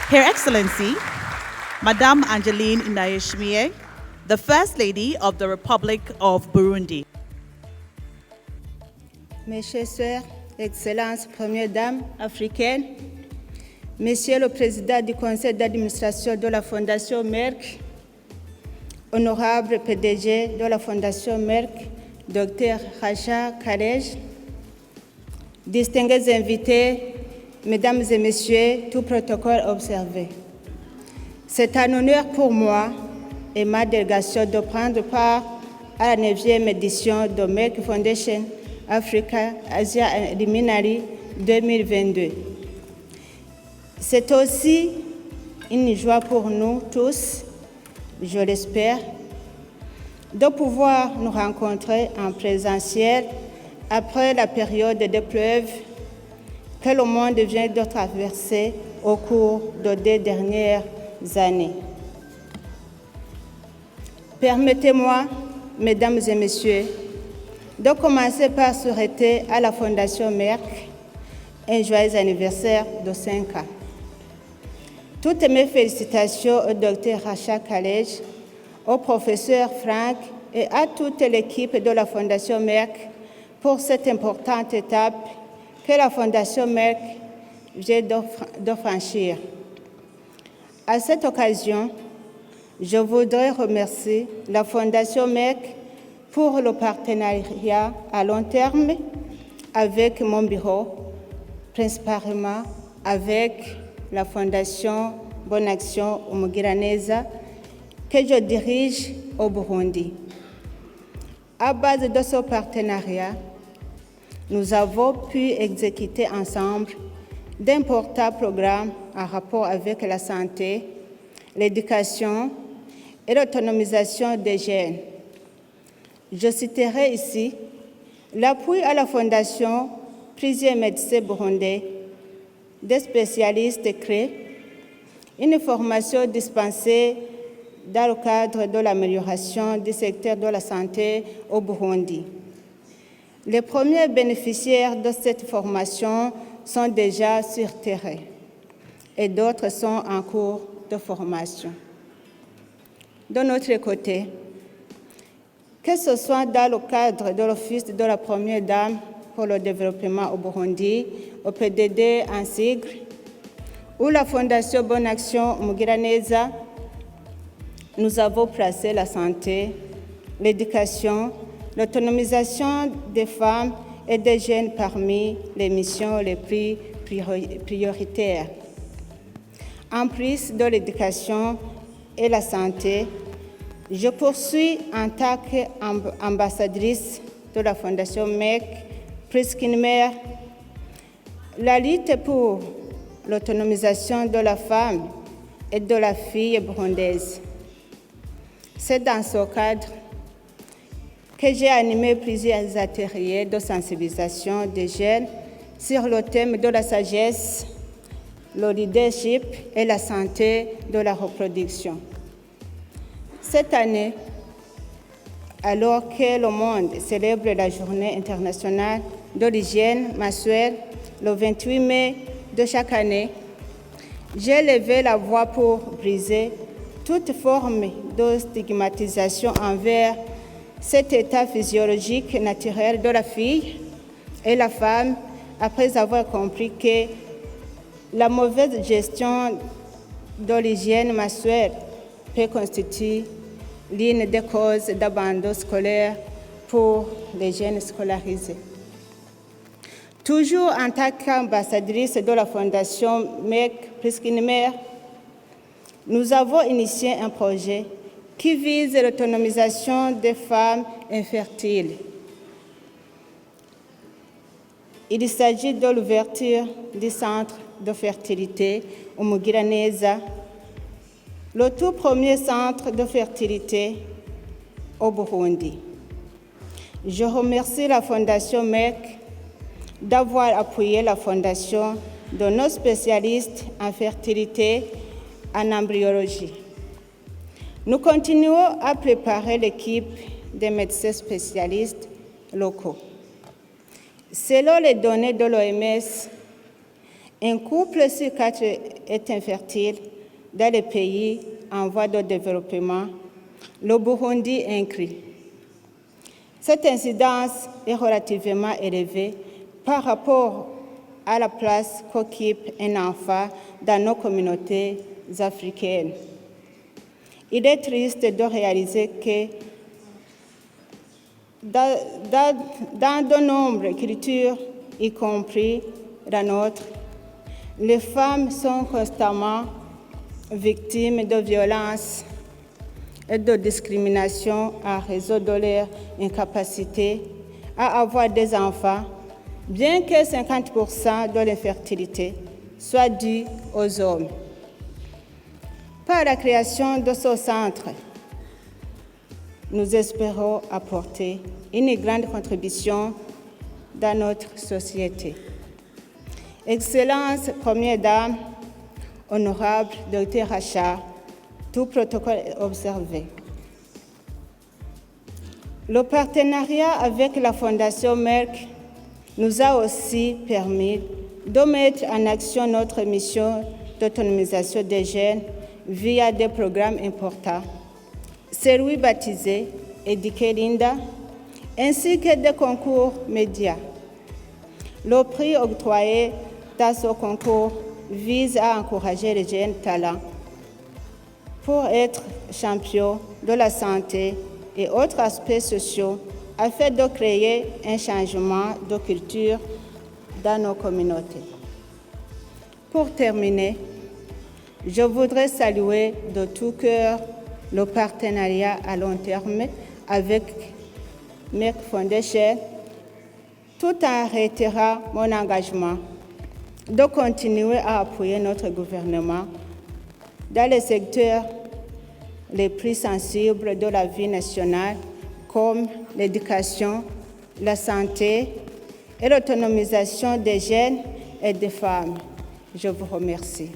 Her Excellency, Madame Angeline Ndayishimiye, the First Lady of the Republic of Burundi. Mes chers sœurs, Excellences, Première Dame africaine, Monsieur le Président du Conseil d'administration de la Fondation Merck, Honorable PDG de la Fondation Merck, Dr Racha Kalej, distingués invités, Mesdames et Messieurs, tout protocole observé. C'est un honneur pour moi et ma délégation de prendre part à la 9e édition de Merck Foundation Africa Asia Seminary 2022. C'est aussi une joie pour nous tous, je l'espère, de pouvoir nous rencontrer en présentiel après la période d'épreuve que le monde vient de traverser au cours des 2 dernières années. Permettez-moi, Mesdames et Messieurs, de commencer par souhaiter à la Fondation Merck un joyeux anniversaire de 5 ans. Toutes mes félicitations au Dr Racha Kalej, au professeur Frank et à toute l'équipe de la Fondation Merck pour cette importante étape que la Fondation Merck vient de franchir. À cette occasion, je voudrais remercier la Fondation Merck pour le partenariat à long terme avec mon bureau, principalement avec la Fondation Bonne Action Umugiraneza que je dirige au Burundi. À base de ce partenariat, nous avons pu exécuter ensemble d'importants programmes en rapport avec la santé, l'éducation et l'autonomisation des jeunes. Je citerai ici l'appui à la Fondation plusieurs médecins burundais, des spécialistes créés, une formation dispensée dans le cadre de l'amélioration du secteur de la santé au Burundi. Les premiers bénéficiaires de cette formation sont déjà sur terrain et d'autres sont en cours de formation. De notre côté, que ce soit dans le cadre de l'Office de la Première Dame pour le développement au Burundi, au PDD en sigle, ou la Fondation Bonne Action Umugiraneza, nous avons placé la santé, l'éducation, l'autonomisation des femmes et des jeunes parmi les missions les plus prioritaires. En plus de l'éducation et la santé, je poursuis en tant qu'ambassadrice de la Fondation Merck, plus qu'une mère, la lutte pour l'autonomisation de la femme et de la fille burundaise. C'est dans ce cadre que j'ai animé plusieurs ateliers de sensibilisation des jeunes sur le thème de la sagesse, le leadership et la santé de la reproduction. Cette année, alors que le monde célèbre la Journée internationale de l'hygiène menstruelle le 28 mai de chaque année, j'ai levé la voix pour briser toute forme de stigmatisation envers cet état physiologique naturel de la fille et la femme, après avoir compris que la mauvaise gestion de l'hygiène menstruelle peut constituer l'une des causes d'abandon scolaire pour les jeunes scolarisés. Toujours en tant qu'ambassadrice de la Fondation Merck plus qu'une mère, nous avons initié un projet qui vise l'autonomisation des femmes infertiles. Il s'agit de l'ouverture du centre de fertilité Umugiraneza, le tout premier centre de fertilité au Burundi. Je remercie la Fondation Merck d'avoir appuyé la fondation de nos spécialistes en fertilité en embryologie. Nous continuons à préparer l'équipe des médecins spécialistes locaux. Selon les données de l'OMS, Un couple sur 4 est infertile dans les pays en voie de développement, le Burundi inclus. Cette incidence est relativement élevée par rapport à la place qu'occupe un enfant dans nos communautés africaines. Il est triste de réaliser que dans de nombreuses cultures, y compris la nôtre, les femmes sont constamment victimes de violences et de discrimination à raison de leur incapacité à avoir des enfants, bien que 50% de l'infertilité soit due aux hommes. Par la création de ce centre, nous espérons apporter une grande contribution dans notre société. Excellence, Première Dame, honorable Dr. Achard, tout protocole observé. Le partenariat avec la Fondation Merck nous a aussi permis de mettre en action notre mission d'autonomisation des jeunes via des programmes importants, celui baptisé Éduquer Linda, ainsi que des concours médias. Le prix octroyé dans ce concours vise à encourager les jeunes talents pour être champions de la santé et autres aspects sociaux afin de créer un changement de culture dans nos communautés. Pour terminer, je voudrais saluer de tout cœur le partenariat à long terme avec Merck Foundation, tout en réitérant mon engagement de continuer à appuyer notre gouvernement dans les secteurs les plus sensibles de la vie nationale, comme l'éducation, la santé et l'autonomisation des jeunes et des femmes. Je vous remercie.